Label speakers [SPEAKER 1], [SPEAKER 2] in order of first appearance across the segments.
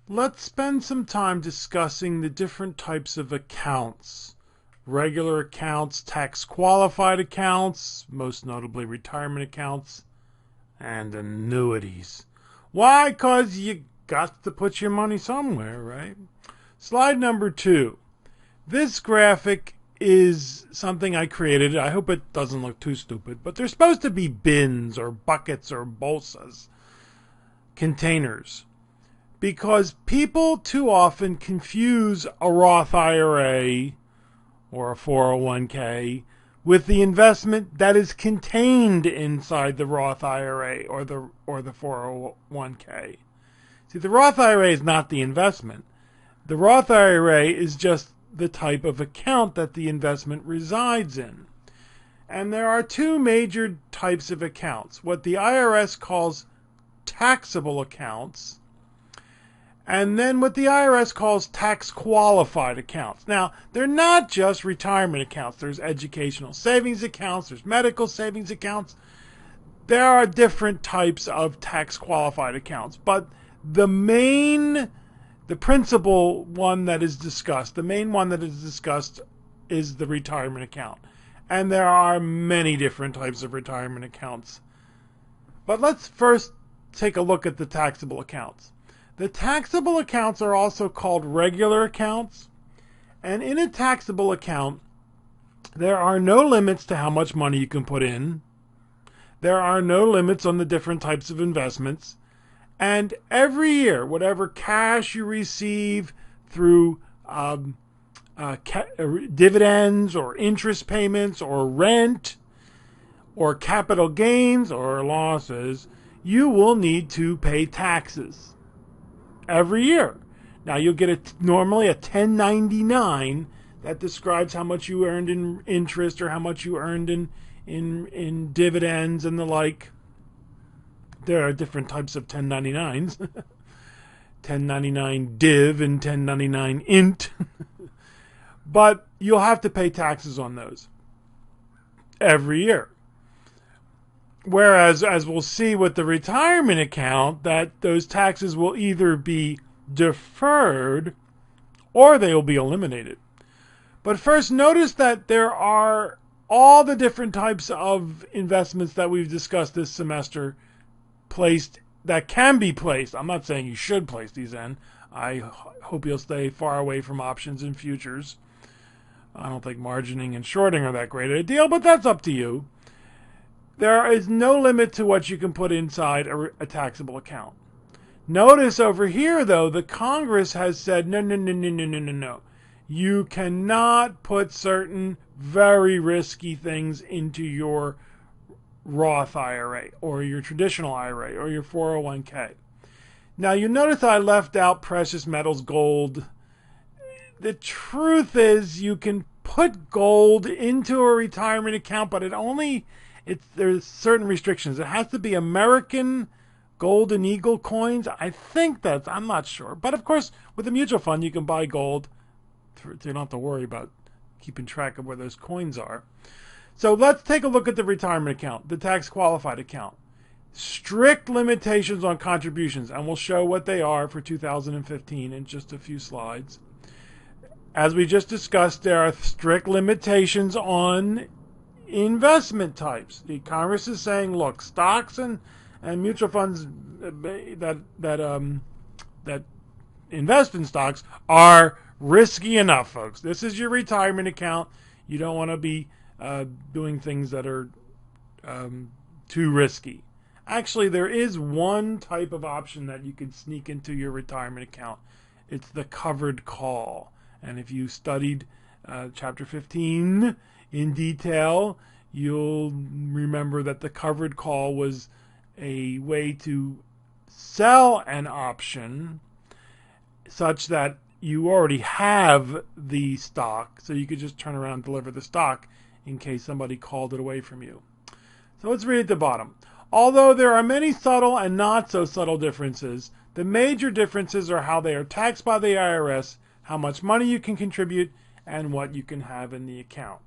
[SPEAKER 1] Let's spend some time discussing the different types of accounts. Regular accounts, tax-qualified accounts, most notably retirement accounts, and annuities. Why? 'Cause you got to put your money somewhere, right? Slide number 2. This graphic is something I created. I hope it doesn't look too stupid, but they're supposed to be bins or buckets or bolsas, containers, because people too often confuse a Roth IRA or a 401k with the investment that is contained inside the Roth IRA or the 401k. See, the Roth IRA is not the investment. The Roth IRA is just the type of account that the investment resides in. And there are two major types of accounts: what the IRS calls taxable accounts, and then what the IRS calls tax-qualified accounts. Now, they're not just retirement accounts. There's educational savings accounts, there's medical savings accounts. There are different types of tax-qualified accounts, but the principal one that is discussed, the main one that is discussed, is the retirement account. And there are many different types of retirement accounts. But let's first take a look at the taxable accounts. The taxable accounts are also called regular accounts. And in a taxable account, there are no limits to how much money you can put in. There are no limits on the different types of investments. And every year, whatever cash you receive through dividends or interest payments or rent or capital gains or losses, you will need to pay taxes every year. Now, you'll get normally a 1099 that describes how much you earned in interest or how much you earned in dividends and the like. There are different types of 1099s. 1099 div and 1099 int. But you'll have to pay taxes on those every year. Whereas, as we'll see with the retirement account, that those taxes will either be deferred or they will be eliminated. But first, notice that there are all the different types of investments that we've discussed this semester that can be placed. I'm not saying you should place these in. I hope you'll stay far away from options and futures. I don't think margining and shorting are that great a deal, but that's up to you. There is no limit to what you can put inside a taxable account. Notice over here, though, the Congress has said, no. You cannot put certain very risky things into your Roth IRA or your traditional IRA or your 401k. Now, you notice I left out precious metals, gold. The truth is you can put gold into a retirement account, but there's certain restrictions. It has to be American Golden Eagle coins. I'm not sure. But of course, with a mutual fund, you can buy gold. You don't have to worry about keeping track of where those coins are. So let's take a look at the retirement account, the tax qualified account. Strict limitations on contributions, and we'll show what they are for 2015 in just a few slides. As we just discussed, there are strict limitations on investment types. The Congress is saying, look, stocks and mutual funds that invest in stocks are risky enough, folks. This is your retirement account. You don't want to be doing things that are too risky. Actually, there is one type of option that you can sneak into your retirement account. It's the covered call. And if you studied Chapter 15 in detail, you'll remember that the covered call was a way to sell an option such that you already have the stock, so you could just turn around and deliver the stock in case somebody called it away from you. So let's read at the bottom. Although there are many subtle and not so subtle differences, the major differences are how they are taxed by the IRS, how much money you can contribute, and what you can have in the account.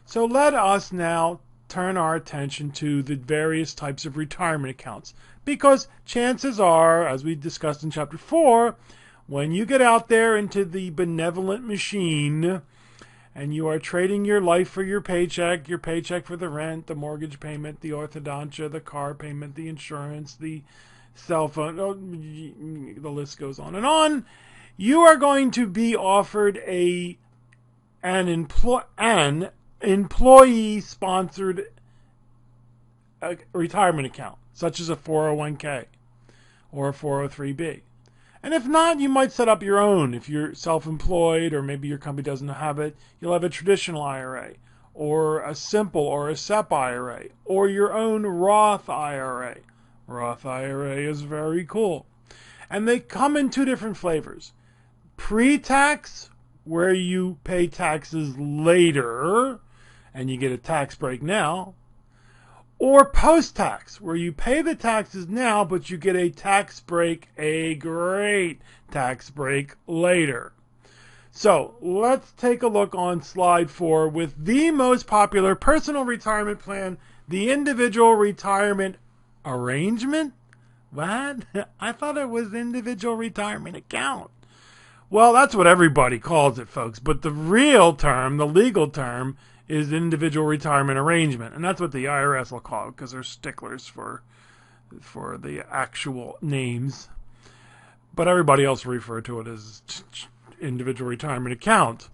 [SPEAKER 1] So let us now turn our attention to the various types of retirement accounts, because chances are, as we discussed in Chapter 4, when you get out there into the benevolent machine and you are trading your life for your paycheck for the rent, the mortgage payment, the orthodontia, the car payment, the insurance, the cell phone, the list goes on and on, you are going to be offered an employee-sponsored retirement account, such as a 401k or a 403b. And if not, you might set up your own. If you're self-employed or maybe your company doesn't have it, you'll have a traditional IRA or a simple or a SEP-IRA or your own Roth IRA. Roth IRA is very cool. And they come in two different flavors. Pre-tax, where you pay taxes later and you get a tax break now, or post-tax, where you pay the taxes now, but you get a tax break, a great tax break later. So let's take a look on slide 4 with the most popular personal retirement plan, the individual retirement arrangement. What? I thought it was individual retirement account. Well, that's what everybody calls it, folks. But the real term, the legal term, is individual retirement arrangement. And that's what the IRS will call it because they're sticklers for the actual names. But everybody else refer to it as individual retirement account.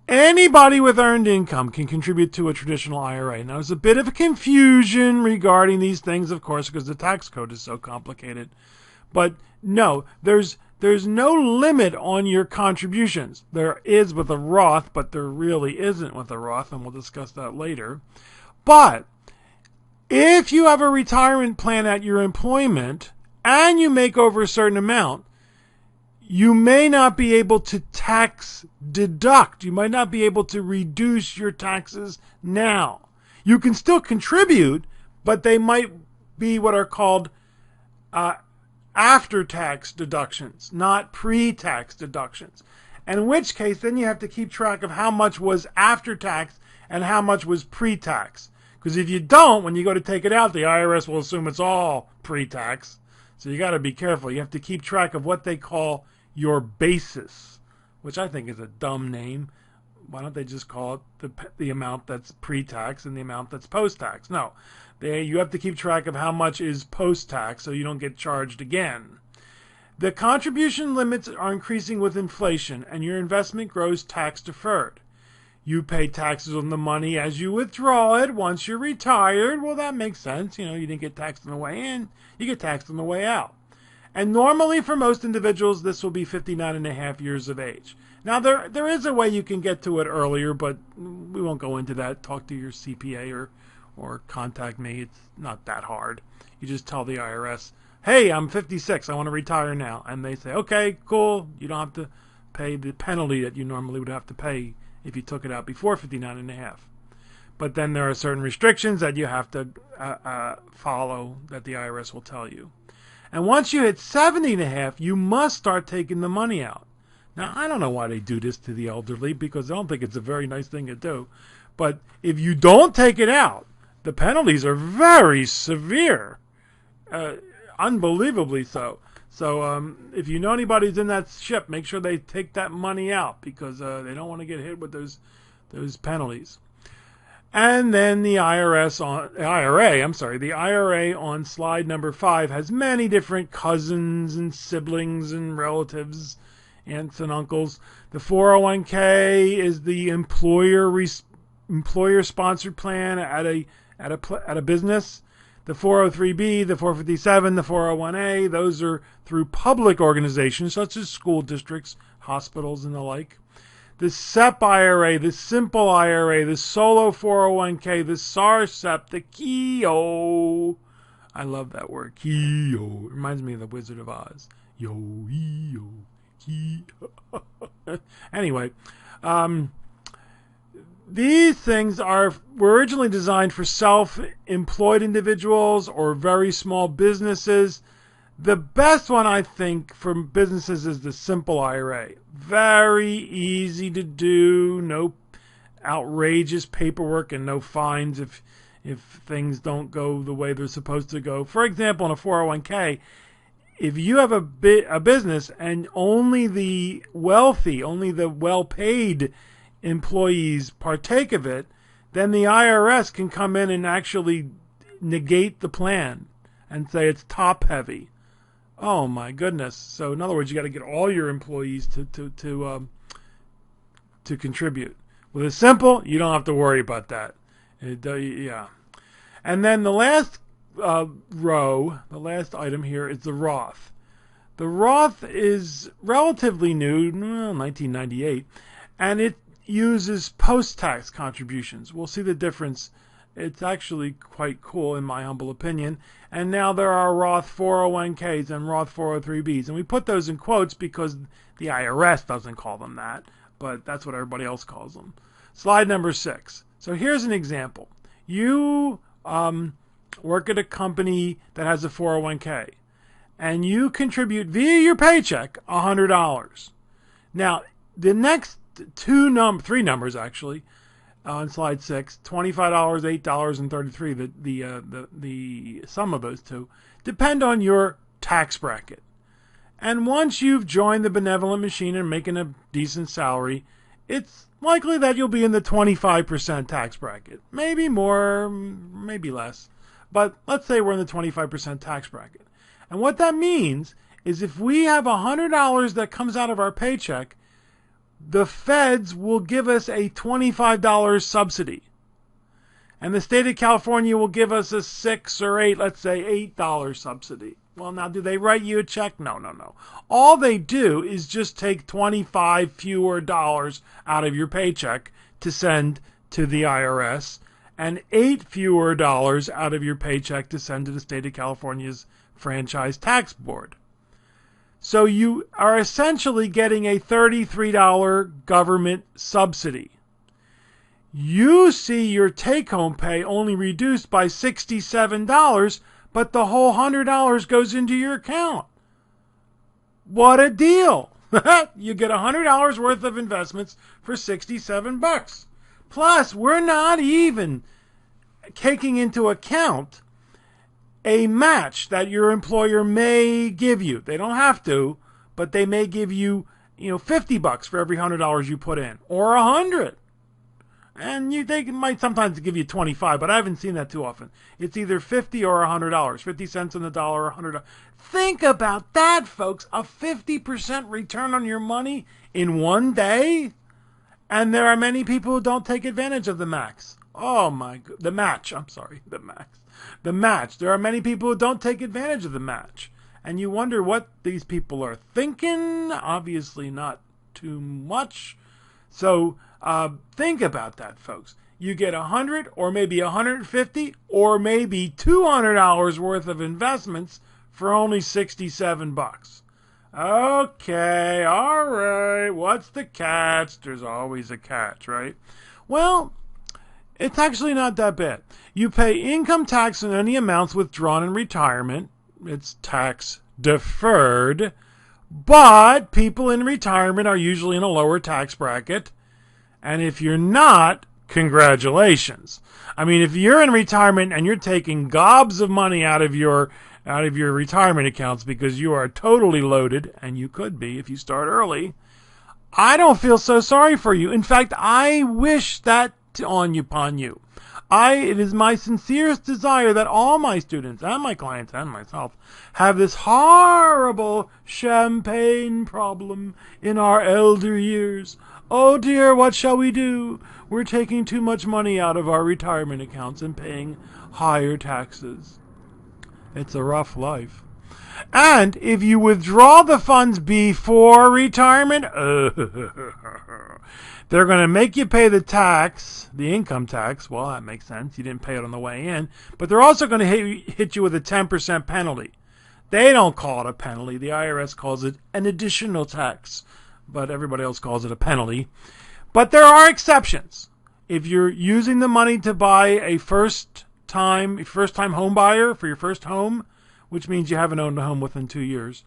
[SPEAKER 1] Anybody with earned income can contribute to a traditional IRA. Now, there's a bit of a confusion regarding these things, of course, because the tax code is so complicated. But no, there's no limit on your contributions. There is with a Roth, but there really isn't with a Roth, and we'll discuss that later. But if you have a retirement plan at your employment and you make over a certain amount, you may not be able to tax deduct. You might not be able to reduce your taxes now. You can still contribute, but they might be what are called after-tax deductions, not pre-tax deductions. And in which case, then you have to keep track of how much was after-tax and how much was pre-tax. Because if you don't, when you go to take it out, the IRS will assume it's all pre-tax. So you got to be careful. You have to keep track of what they call your basis, which I think is a dumb name. Why don't they just call it the amount that's pre-tax and the amount that's post-tax? No. You have to keep track of how much is post-tax so you don't get charged again. The contribution limits are increasing with inflation and your investment grows tax-deferred. You pay taxes on the money as you withdraw it once you're retired. Well, that makes sense. You didn't get taxed on the way in. You get taxed on the way out. And normally for most individuals, this will be 59 and a half years of age. Now, there is a way you can get to it earlier, but we won't go into that. Talk to your CPA or contact me. It's not that hard. You just tell the IRS, hey, I'm 56. I want to retire now. And they say, okay, cool. You don't have to pay the penalty that you normally would have to pay if you took it out before 59 and a half. But then there are certain restrictions that you have to follow that the IRS will tell you. And once you hit 70 and a half, you must start taking the money out. Now, I don't know why they do this to the elderly because I don't think it's a very nice thing to do. But if you don't take it out, the penalties are very severe, unbelievably so. So if you know anybody who's in that ship, make sure they take that money out because they don't want to get hit with those penalties. And then the IRA on slide number 5 has many different cousins and siblings and relatives, aunts and uncles. The 401k is the employer-sponsored plan at a business. The 403b, the 457, the 401a, those are through public organizations such as school districts, hospitals, and the like. The SEP-IRA, the simple IRA, the solo 401k, the SAR-SEP, the Keogh. I love that word, Keogh. It reminds me of the Wizard of Oz. Yo-ee-yo, Keogh. Anyway, these things were originally designed for self-employed individuals or very small businesses. The best one, I think, for businesses is the simple IRA. Very easy to do, no outrageous paperwork and no fines if things don't go the way they're supposed to go. For example, in a 401k, if you have a business and only the wealthy, only the well-paid employees partake of it, then the IRS can come in and actually negate the plan and say it's top heavy. Oh my goodness! So in other words, you got to get all your employees to contribute. With a simple, you don't have to worry about that. Yeah. And then the last row, the last item here is the Roth. The Roth is relatively new, 1998, and it uses post-tax contributions. We'll see the difference. It's actually quite cool in my humble opinion. And now there are Roth 401ks and Roth 403bs. And we put those in quotes because the IRS doesn't call them that, but that's what everybody else calls them. Slide number 6. So here's an example. You work at a company that has a 401k, and you contribute via your paycheck $100. Now, the next three numbers actually, on slide 6, $25, $8, and $33. The sum of those two depend on your tax bracket. And once you've joined the benevolent machine and making a decent salary, it's likely that you'll be in the 25% tax bracket. Maybe more, maybe less. But let's say we're in the 25% tax bracket. And what that means is if we have $100 that comes out of our paycheck, the feds will give us a $25 subsidy. And the state of California will give us a $6 or $8, let's say $8 subsidy. Well, now, do they write you a check? No. All they do is just take 25 fewer dollars out of your paycheck to send to the IRS and 8 fewer dollars out of your paycheck to send to the state of California's Franchise Tax Board. So you are essentially getting a $33 government subsidy. You see your take-home pay only reduced by $67, but the whole $100 goes into your account. What a deal! You get $100 worth of investments for $67. Plus, we're not even taking into account a match that your employer may give you. They don't have to, but they may give you, $50 for every $100 you put in, or $100. And they might sometimes give you 25, but I haven't seen that too often. It's either 50 or $100, 50 cents on the dollar or $100. Think about that, folks. A 50% return on your money in one day? And there are many people who don't take advantage of the max. Oh my God. The match. The match. There are many people who don't take advantage of the match. And you wonder what these people are thinking. Obviously not too much. So think about that, folks. You get $100 or maybe $150 or maybe $200 worth of investments for only $67. Okay, all right. What's the catch? There's always a catch, right? Well, it's actually not that bad. You pay income tax on any amounts withdrawn in retirement. It's tax-deferred. But people in retirement are usually in a lower tax bracket. And if you're not, congratulations. I mean, if you're in retirement and you're taking gobs of money out of your retirement accounts because you are totally loaded, and you could be if you start early, I don't feel so sorry for you. In fact, I wish that upon you. It is my sincerest desire that all my students and my clients and myself have this horrible champagne problem in our elder years. Oh dear, what shall we do? We're taking too much money out of our retirement accounts and paying higher taxes. It's a rough life. And if you withdraw the funds before retirement, they're going to make you pay the tax, the income tax. Well, that makes sense. You didn't pay it on the way in. But they're also going to hit you with a 10% penalty. They don't call it a penalty. The IRS calls it an additional tax. But everybody else calls it a penalty. But there are exceptions. If you're using the money to buy a first-time home buyer for your first home, which means you haven't owned a home within 2 years.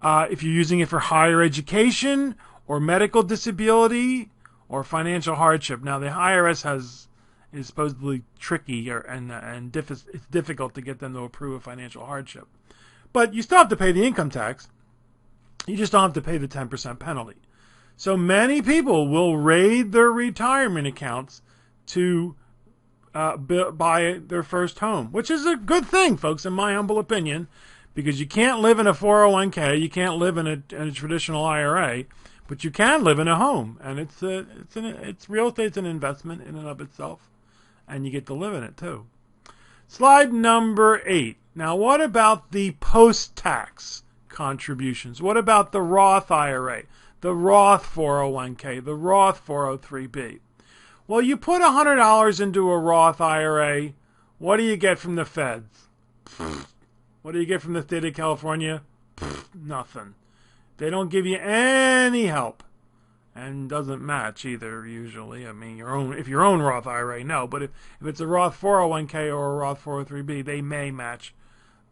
[SPEAKER 1] If you're using it for higher education or medical disability or financial hardship. Now, the IRS is supposedly tricky, and it's difficult to get them to approve of financial hardship. But you still have to pay the income tax. You just don't have to pay the 10% penalty. So many people will raid their retirement accounts to buy their first home, which is a good thing, folks, in my humble opinion, because you can't live in a 401k, you can't live in a traditional IRA, but you can live in a home, and it's real estate's an investment in and of itself, and you get to live in it too. Slide number 8. Now, what about the post-tax contributions? What about the Roth IRA, the Roth 401k, the Roth 403b? Well, you put $100 into a Roth IRA, what do you get from the feds? What do you get from the state of California? Nothing. They don't give you any help. And doesn't match either, usually. I mean, if your own Roth IRA, no. But if it's a Roth 401k or a Roth 403b, they may match.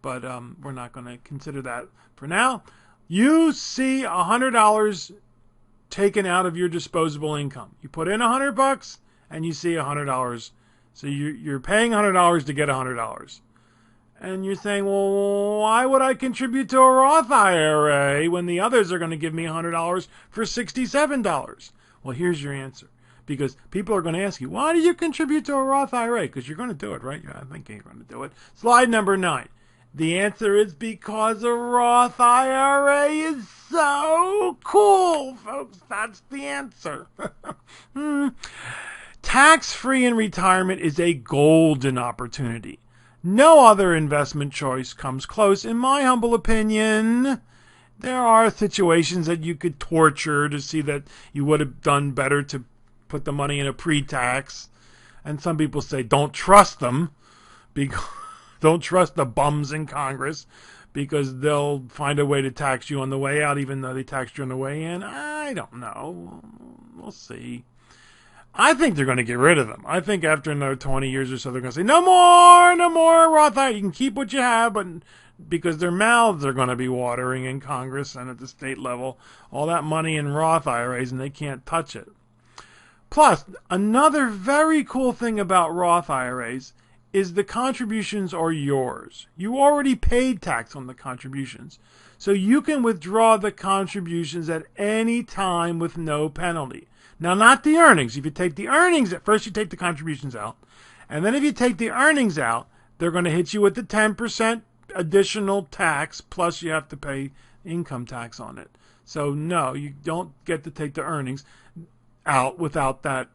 [SPEAKER 1] But we're not going to consider that for now. You see $100 taken out of your disposable income. You put in $100 and you see $100. So you're paying $100 to get $100. And you're saying, well, why would I contribute to a Roth IRA when the others are going to give me $100 for $67? Well, here's your answer. Because people are going to ask you, why do you contribute to a Roth IRA? Because you're going to do it, right? Yeah, I think you're going to do it. Slide number 9. The answer is because a Roth IRA is so cool, folks. That's the answer. Tax-free in retirement is a golden opportunity. No other investment choice comes close, in my humble opinion. There are situations that you could torture to see that you would have done better to put the money in a pre-tax. And some people say don't trust them. Don't trust the bums in Congress because they'll find a way to tax you on the way out even though they taxed you on the way in. I don't know. We'll see. I think they're going to get rid of them. I think after another 20 years or so, they're going to say, no more Roth IRA. You can keep what you have, but because their mouths are going to be watering in Congress and at the state level, all that money in Roth IRAs, and they can't touch it. Plus, another very cool thing about Roth IRAs is the contributions are yours. You already paid tax on the contributions. So you can withdraw the contributions at any time with no penalty. Now, not the earnings. If you take the earnings, at first you take the contributions out. And then if you take the earnings out, they're going to hit you with the 10% additional tax, plus you have to pay income tax on it. So, no, you don't get to take the earnings out without that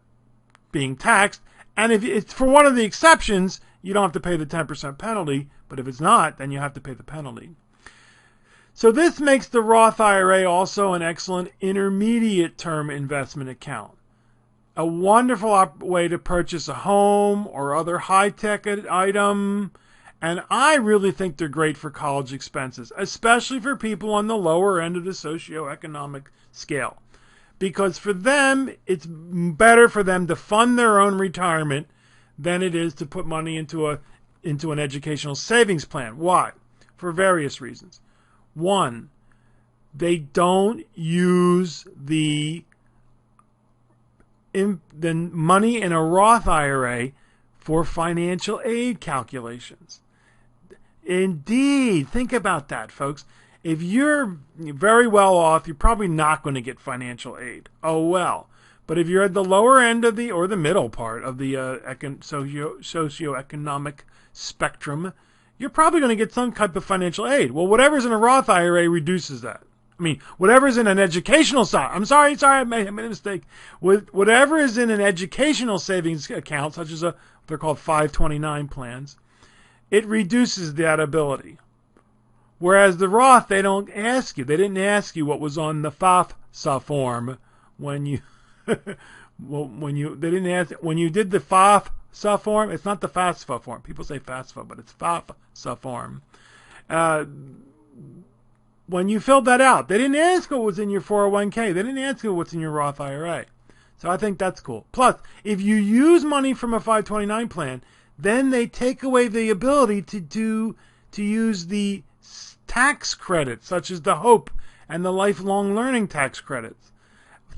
[SPEAKER 1] being taxed. And if it's for one of the exceptions, you don't have to pay the 10% penalty. But if it's not, then you have to pay the penalty. So this makes the Roth IRA also an excellent intermediate term investment account. A wonderful way to purchase a home or other high-tech item. And I really think they're great for college expenses, especially for people on the lower end of the socioeconomic scale. Because for them, it's better for them to fund their own retirement than it is to put money into an educational savings plan. Why? For various reasons. One, they don't use the money in a Roth IRA for financial aid calculations. Indeed, think about that, folks. If you're very well off, you're probably not going to get financial aid. Oh well. But if you're at the lower end of or the middle part of the socioeconomic spectrum, you're probably going to get some type of financial aid. Well, whatever's in a Roth IRA reduces that. I mean, whatever's in an educational side. I'm sorry, I made a mistake. Whatever is in an educational savings account, such as they're called 529 plans, it reduces that ability. Whereas the Roth, they don't ask you. They didn't ask you what was on the FAFSA form when you when you did the FAFSA form. It's not the FAFSA form. People say FAFSA, but it's FAFSA form. When you filled that out, they didn't ask what was in your 401k. They didn't ask you what's in your Roth IRA. So I think that's cool. Plus, if you use money from a 529 plan, then they take away the ability to use the tax credits, such as the HOPE and the lifelong learning tax credits.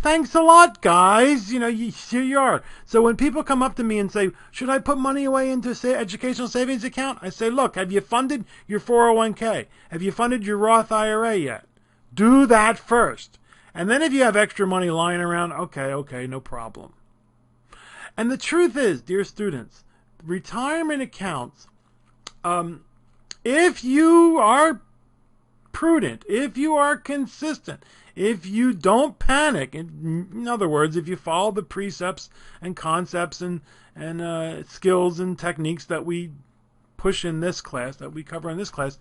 [SPEAKER 1] thanks a lot, guys. Here you are. So when people come up to me and say, should I put money away into educational savings account? I say, look, have you funded your 401k? Have you funded your Roth IRA yet? Do that first. And then if you have extra money lying around, okay, no problem. And the truth is, dear students, retirement accounts, if you are prudent, if you are consistent, if you don't panic, in other words, if you follow the precepts and concepts and skills and techniques that we push in this class, that we cover in this class,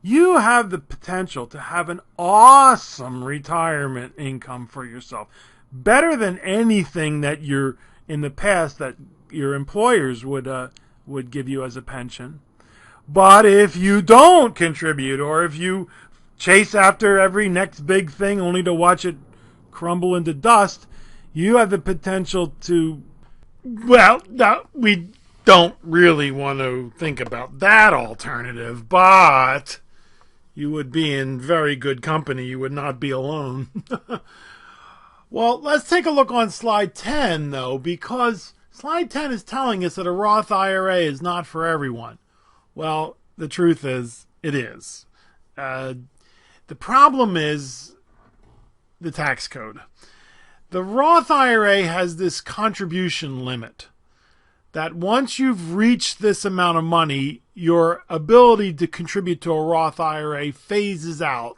[SPEAKER 1] you have the potential to have an awesome retirement income for yourself. Better than anything that you're in the past that your employers would give you as a pension. But if you don't contribute, or if you chase after every next big thing only to watch it crumble into dust, you have the potential to, well, no, we don't really want to think about that alternative, but you would be in very good company. You would not be alone. Well, let's take a look on slide 10, though, because slide 10 is telling us that a Roth IRA is not for everyone. Well, the truth is, it is. The problem is the tax code. The Roth IRA has this contribution limit that once you've reached this amount of money, your ability to contribute to a Roth IRA phases out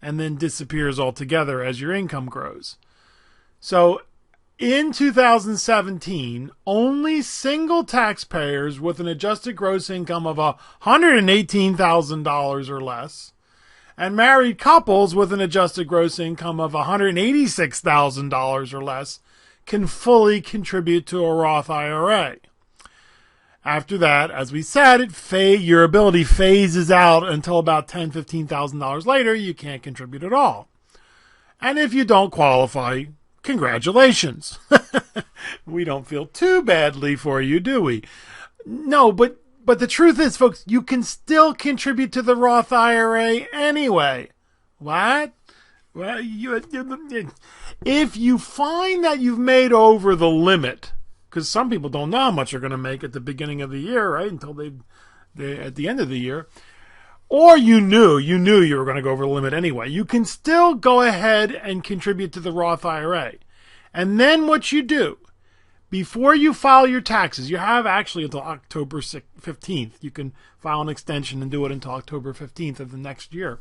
[SPEAKER 1] and then disappears altogether as your income grows. So in 2017, only single taxpayers with an adjusted gross income of $118,000 or less, and married couples with an adjusted gross income of $186,000 or less can fully contribute to a Roth IRA. After that, as we said, your ability phases out until about $10,000, $15,000 later, you can't contribute at all. And if you don't qualify, congratulations. We don't feel too badly for you, do we? No, but the truth is, folks, you can still contribute to the Roth IRA anyway. What? Well, if you find that you've made over the limit, because some people don't know how much they're going to make at the beginning of the year, right? Until they at the end of the year. Or you knew you were going to go over the limit anyway. You can still go ahead and contribute to the Roth IRA. And then what you do, before you file your taxes, you have actually until October 15th. You can file an extension and do it until October 15th of the next year.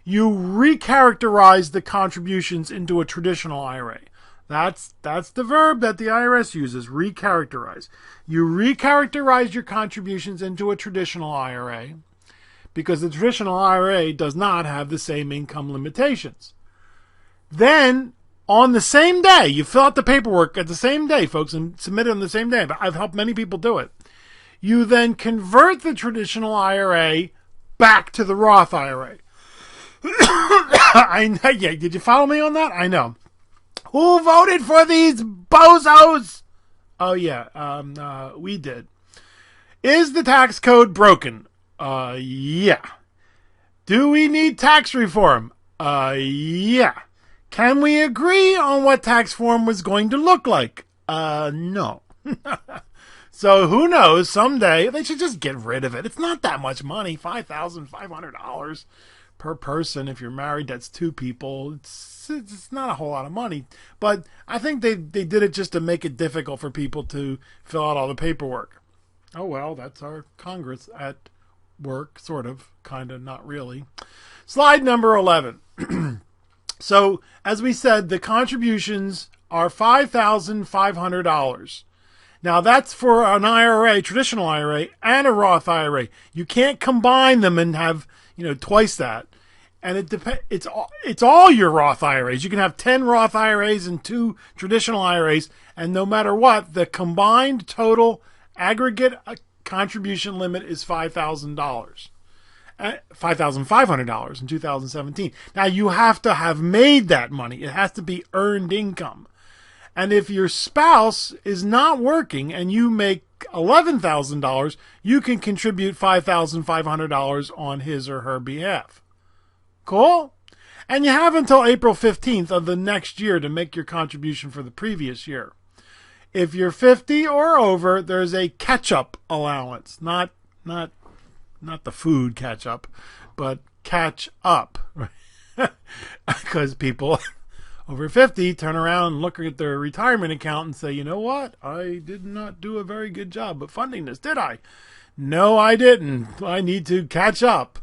[SPEAKER 1] You recharacterize the contributions into a traditional IRA. That's the verb that the IRS uses, recharacterize. You recharacterize your contributions into a traditional IRA, because the traditional IRA does not have the same income limitations. Then, on the same day, you fill out the paperwork at the same day, folks, and submit it on the same day. But I've helped many people do it. You then convert the traditional IRA back to the Roth IRA. Did you follow me on that? I know. Who voted for these bozos? Oh, yeah, we did. Is the tax code broken? Yeah. Do we need tax reform? Yeah. Can we agree on what tax reform was going to look like? No. So who knows, someday they should just get rid of it. It's not that much money, $5,500 per person. If you're married, that's two people. It's not a whole lot of money. But I think they did it just to make it difficult for people to fill out all the paperwork. Oh, well, that's our Congress at work, sort of, kind of, not really. Slide number 11. So, as we said, the contributions are $5,500. Now, that's for an IRA, traditional IRA, and a Roth IRA. You can't combine them and have, twice that. And it's all your Roth IRAs. You can have 10 Roth IRAs and 2 traditional IRAs, and no matter what, the combined total aggregate contribution limit is $5,000. $5,500 in 2017. Now, you have to have made that money. It has to be earned income. And if your spouse is not working and you make $11,000, you can contribute $5,500 on his or her behalf. Cool? And you have until April 15th of the next year to make your contribution for the previous year. If you're 50 or over, there's a catch-up allowance, not the food catch-up, but catch up. Because people over 50 turn around and look at their retirement account and say, you know what? I did not do a very good job of funding this, did I? No, I didn't. I need to catch up.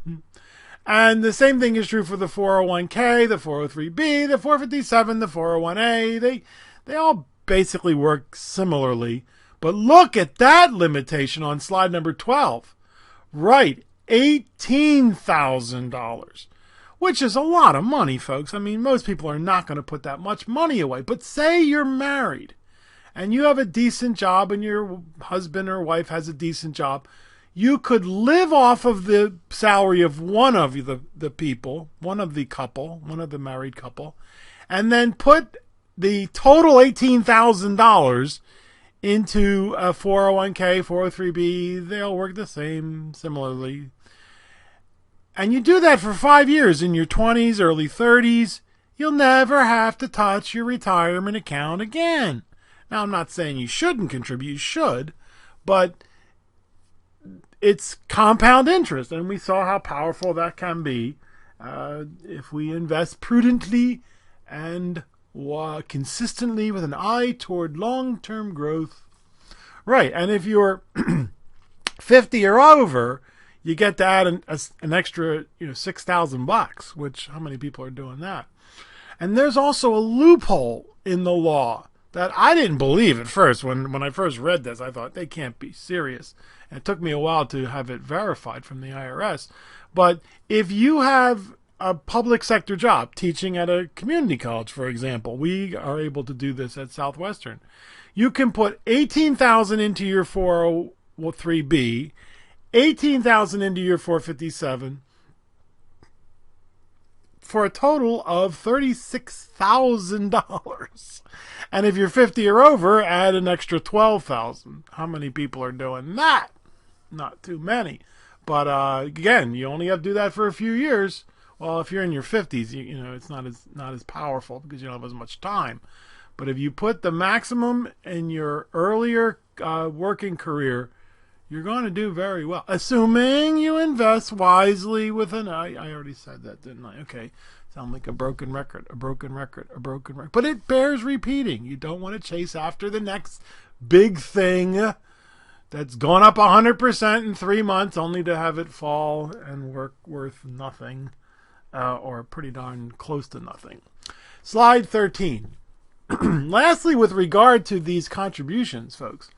[SPEAKER 1] And the same thing is true for the 401k, the 403b, the 457, the 401a. They all basically work similarly. But look at that limitation on slide number 12. Right, $18,000, which is a lot of money, folks. I mean, most people are not going to put that much money away. But say you're married and you have a decent job and your husband or wife has a decent job. You could live off of the salary of one of the people, one of the couple, one of the married couple, and then put the total $18,000 into a 401k, 403b. They all work the same, similarly. And you do that for 5 years in your 20s, early 30s. You'll never have to touch your retirement account again. Now, I'm not saying you shouldn't contribute. You should. But it's compound interest, and we saw how powerful that can be if we invest prudently and consistently with an eye toward long-term growth. Right, and if you're 50 or over, you get to add an extra $6,000, which how many people are doing that? And there's also a loophole in the law that I didn't believe at first. When I first read this, I thought they can't be serious. And it took me a while to have it verified from the IRS. But if you have a public sector job, teaching at a community college, for example, we are able to do this at Southwestern. You can put $18,000 into your 403b, $18,000 into your 457, for a total of $36,000. And if you're 50 or over, add an extra $12,000. How many people are doing that? Not too many. But again, you only have to do that for a few years. Well, if you're in your 50s, it's not as powerful because you don't have as much time. But if you put the maximum in your earlier working career, you're going to do very well, assuming you invest wisely with an I already said that, didn't I? Okay. Sound like a broken record. But it bears repeating. You don't want to chase after the next big thing that's gone up 100% in 3 months only to have it fall and worth nothing, or pretty darn close to nothing. Slide 13. Lastly, with regard to these contributions, folks,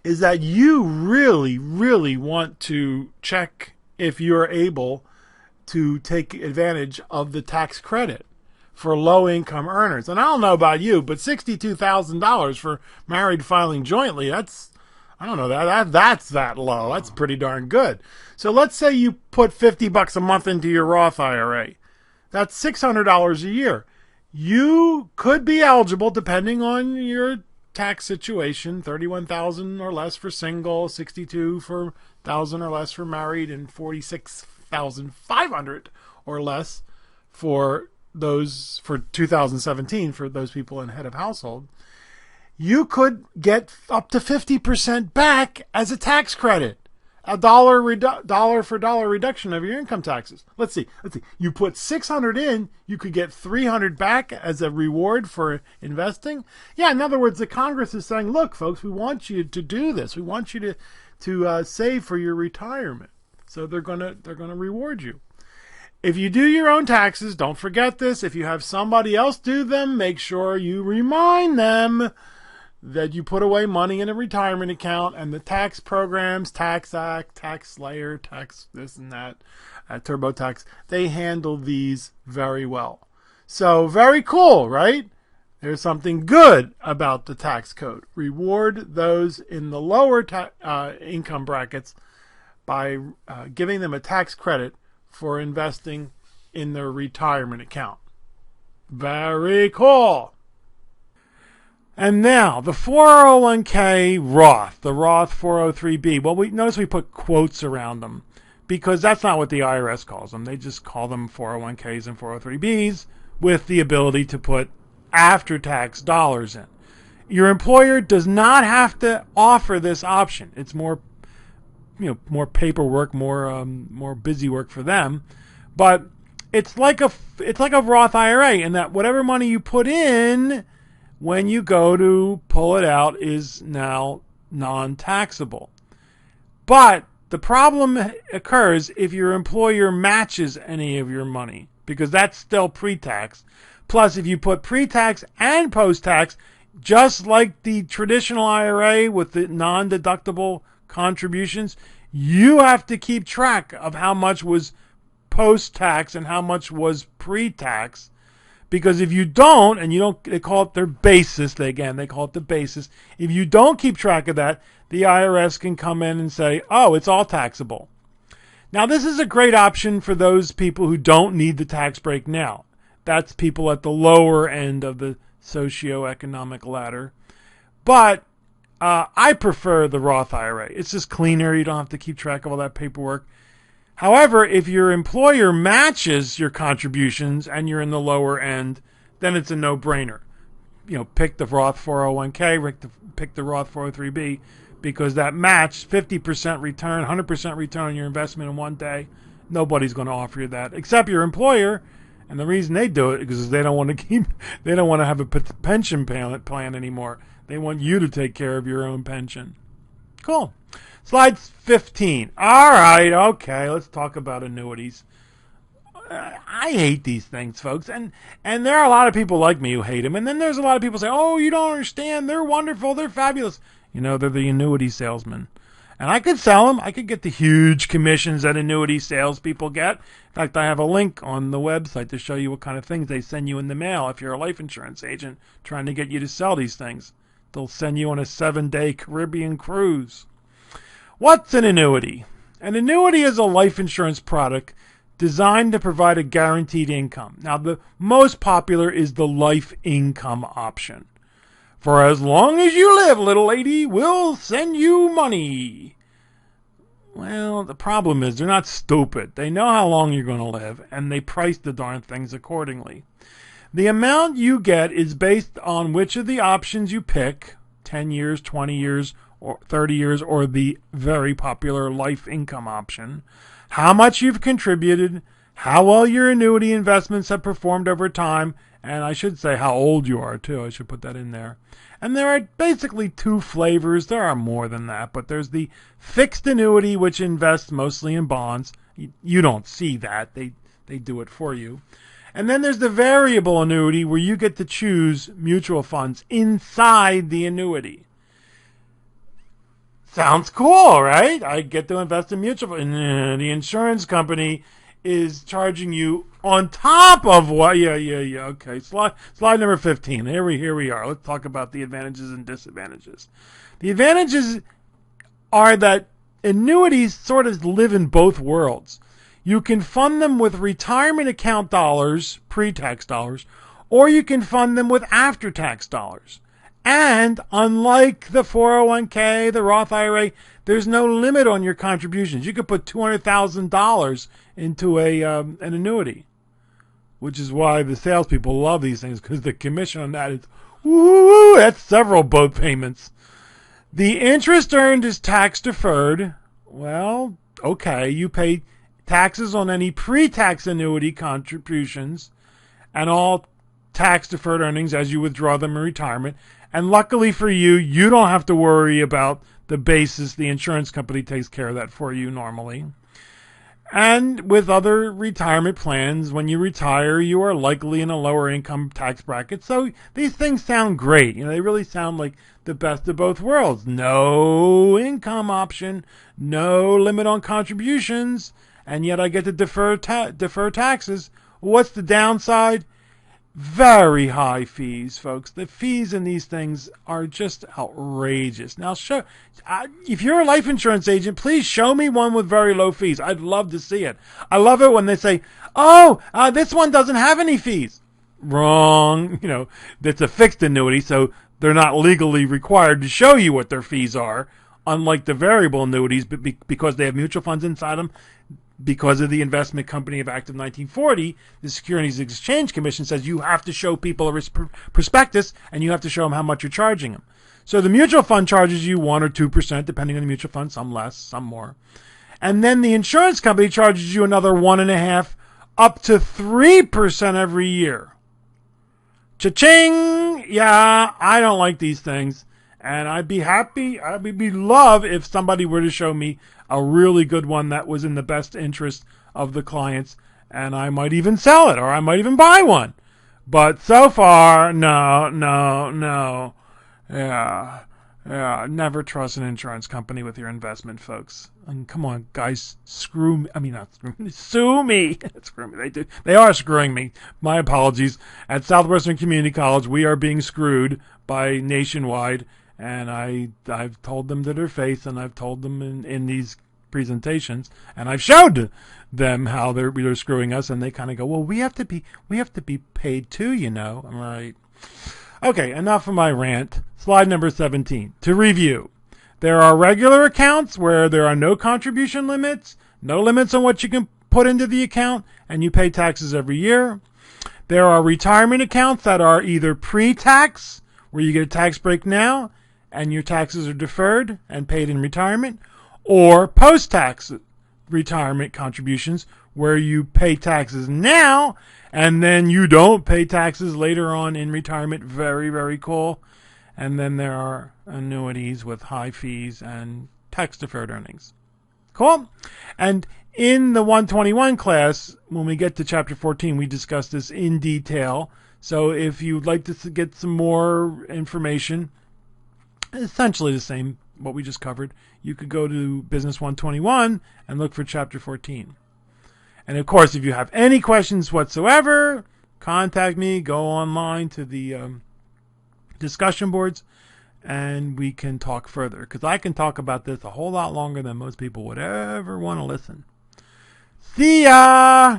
[SPEAKER 1] is that you really, really want to check if you're able to take advantage of the tax credit for low-income earners. And I don't know about you, but $62,000 for married filing jointly, that's that low. That's pretty darn good. So let's say you put $50 a month into your Roth IRA. That's $600 a year. You could be eligible, depending on your tax situation, $31,000 or less for single, $62,000 or less for married, and $46,500 or less for 2017 for those people in head of household. You could get up to 50% back as a tax credit. dollar for dollar reduction of your income taxes. Let's see. You put $600 in, you could get $300 back as a reward for investing. Yeah, in other words, the Congress is saying, look, folks, we want you to do this. We want you to save for your retirement. So they're gonna reward you. If you do your own taxes, don't forget this. If you have somebody else do them, make sure you remind them that you put away money in a retirement account, and the tax programs, Tax Act, Tax Slayer, Tax this and that, TurboTax, they handle these very well. So very cool, right? There's something good about the tax code. Reward those in the lower income brackets by giving them a tax credit for investing in their retirement account. Very cool. And now, the 401k Roth, the Roth 403b. Well, notice we put quotes around them because that's not what the IRS calls them. They just call them 401ks and 403bs with the ability to put after-tax dollars in. Your employer does not have to offer this option. It's more, more paperwork, more busy work for them. But it's like a Roth IRA in that whatever money you put in when you go to pull it out is now non-taxable. But the problem occurs if your employer matches any of your money, because that's still pre-tax. Plus, if you put pre-tax and post-tax, just like the traditional IRA with the non-deductible contributions, you have to keep track of how much was post-tax and how much was pre-tax. Because if you don't, and you don't, they call it their basis, they call it the basis. If you don't keep track of that, the IRS can come in and say, oh, it's all taxable. Now, this is a great option for those people who don't need the tax break now. That's people at the lower end of the socioeconomic ladder. But I prefer the Roth IRA. It's just cleaner. You don't have to keep track of all that paperwork. However, if your employer matches your contributions and you're in the lower end, then it's a no-brainer. Pick the Roth 401k, pick the Roth 403b, because that match, 50% return, 100% return on your investment in one day, nobody's going to offer you that except your employer. And the reason they do it is because they don't want to have a pension plan anymore. They want you to take care of your own pension. Cool. Slide 15. All right, okay, let's talk about annuities. I hate these things, folks, and there are a lot of people like me who hate them. And then there's a lot of people say, "Oh, you don't understand. They're wonderful. They're fabulous." They're the annuity salesmen. And I could sell them. I could get the huge commissions that annuity salespeople get. In fact, I have a link on the website to show you what kind of things they send you in the mail if you're a life insurance agent trying to get you to sell these things. They'll send you on a 7-day Caribbean cruise. What's an annuity? An annuity is a life insurance product designed to provide a guaranteed income. Now, the most popular is the life income option. For as long as you live, little lady, we'll send you money. Well, the problem is they're not stupid. They know how long you're going to live, and they price the darn things accordingly. The amount you get is based on which of the options you pick, 10 years, 20 years, or 30 years, or the very popular life income option, how much you've contributed, how well your annuity investments have performed over time, and I should say how old you are, too. I should put that in there. And there are basically two flavors. There are more than that, but there's the fixed annuity, which invests mostly in bonds. You don't see that. They do it for you. And then there's the variable annuity, where you get to choose mutual funds inside the annuity. Sounds cool, right? I get to invest in mutual funds. The insurance company is charging you on top of what? Yeah. Okay, slide number 15. Here we are. Let's talk about the advantages and disadvantages. The advantages are that annuities sort of live in both worlds. You can fund them with retirement account dollars, pre-tax dollars, or you can fund them with after-tax dollars. And unlike the 401k, the Roth IRA, there's no limit on your contributions. You could put $200,000 into an annuity, which is why the salespeople love these things, because the commission on that is, woo, that's several boat payments. The interest earned is tax-deferred. Well, okay, you pay taxes on any pre-tax annuity contributions and all tax-deferred earnings as you withdraw them in retirement. And luckily for you, you don't have to worry about the basis. The insurance company takes care of that for you normally. And with other retirement plans, when you retire, you are likely in a lower income tax bracket. So these things sound great. They really sound like the best of both worlds. No income option, no limit on contributions, and yet I get to defer taxes. What's the downside? Very high fees, folks. The fees in these things are just outrageous. Now, if you're a life insurance agent, please show me one with very low fees. I'd love to see it. I love it when they say, this one doesn't have any fees. Wrong. That's a fixed annuity, so they're not legally required to show you what their fees are. unlike the variable annuities, but because they have mutual funds inside them, because of the Investment Company Act of 1940, the Securities and Exchange Commission says you have to show people a prospectus, and you have to show them how much you're charging them. So the mutual fund charges you 1 or 2%, depending on the mutual fund, some less, some more. And then the insurance company charges you another 1.5% up to 3% every year. Cha-ching! Yeah, I don't like these things. And I'd be love if somebody were to show me a really good one that was in the best interest of the clients, and I might even sell it, or I might even buy one. But so far, no. Yeah, never trust an insurance company with your investment, folks. And come on, guys, sue me. Screw me. They are screwing me. My apologies. At Southwestern Community College, we are being screwed by Nationwide, and I've told them to their face, and I've told them in these presentations, and I've showed them how they're screwing us, and they kind of go, well, we have to be paid too, you know. I'm right. Okay, enough of my rant. Slide number 17. To review, there are regular accounts where there are no contribution limits, no limits on what you can put into the account, and you pay taxes every year. There are retirement accounts that are either pre-tax, where you get a tax break now, and your taxes are deferred and paid in retirement, or post-tax retirement contributions, where you pay taxes now, and then you don't pay taxes later on in retirement. Very, very cool. And then there are annuities with high fees and tax-deferred earnings. Cool? And in the 121 class, when we get to Chapter 14, we discuss this in detail. So if you'd like to get some more information, essentially the same, what we just covered, you could go to Business 121 and look for Chapter 14. And of course, if you have any questions whatsoever, contact me, go online to the discussion boards, and we can talk further. Because I can talk about this a whole lot longer than most people would ever want to listen. See ya!